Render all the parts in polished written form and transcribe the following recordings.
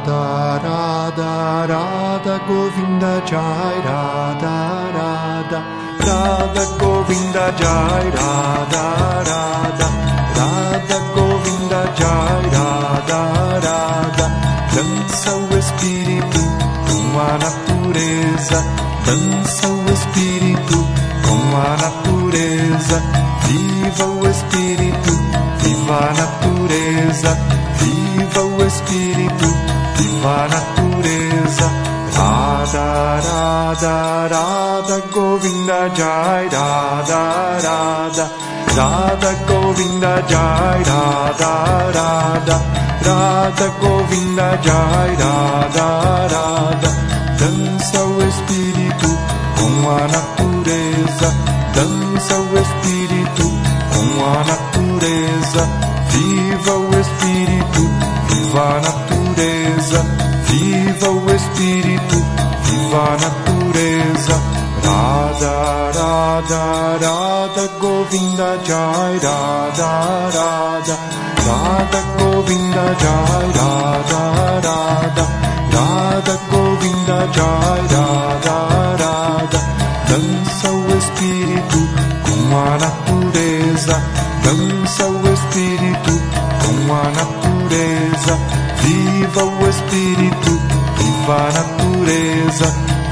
Radha Radha Radha Govinda Jai Radha Radha Radha Govinda Jai Radha Radha Radha Govinda Jai Radha Radha. Dança o espírito com a natureza, dança o espírito com a natureza. Viva o espírito, viva a natureza. Viva o espírito, viva a natureza. Radha Radha Radha Govinda Jai Radha Radha Radha Govinda Jai Radha Radha Radha Govinda Jai Radha Radha. Dança o espírito com a natureza, dança o espírito com a natureza. Viva o espírito, viva a natureza. Viva o espírito, viva a natureza. Radha Radha Radha Govinda Jai Radha Radha Radha Govinda Jai Radha Radha Radha Govinda Jai Radha Radha. Dança o espírito com a natureza, dança o espírito com a natureza. Viva o espírito, viva a natureza.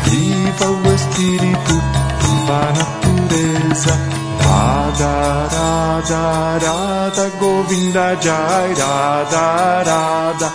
Viva o espírito, viva a natureza. Radha Radha Radha Govinda Jai Radha Radha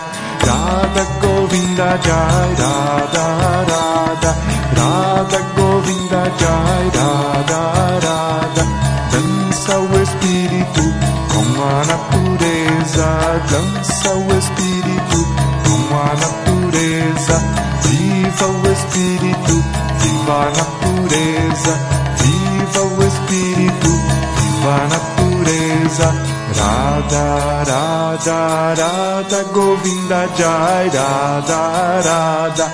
Radha Govinda Jai Radha Radha Radha Govinda Jai Radha Radha. Dança o espírito com a natureza, dança o espírito com a natureza. Viva o espírito, viva a natureza. Viva o espírito, viva a natureza. Radha Radha Radha Govinda Jai Radha Radha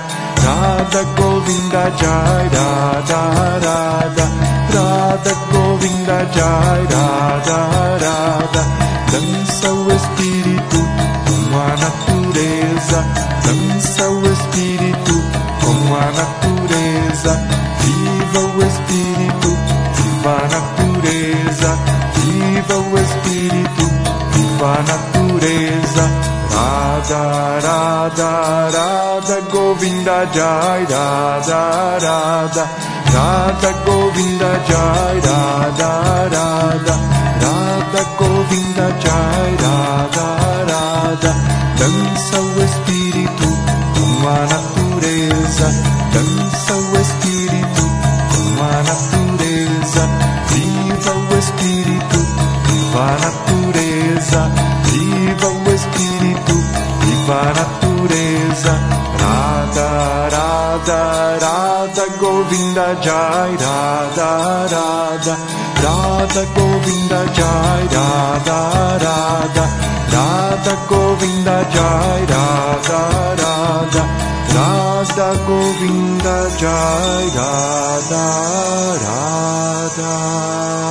Radha Govinda Jai Radha Radha Radha Govinda Jai Radha Radha. Dança o espírito com a natureza, dança o espírito com a natureza. Viva o espírito, viva a natureza. Viva o espírito, viva a natureza. Radha Radha Radha Govinda Jai Radha Radha Radha Govinda Jai Radha Radha Radha Govinda Jai Radha Radha. Dança o espírito com a natureza, dança o espírito com a natureza. Viva o espírito, viva a natureza. Viva o espírito, viva a natureza. Radha Radha Radha Govinda Jai Radha Radha Radha Govinda Jai Radha Radha Radha Govinda Jai Radha Radha Radha Govinda Jai Radha Radha.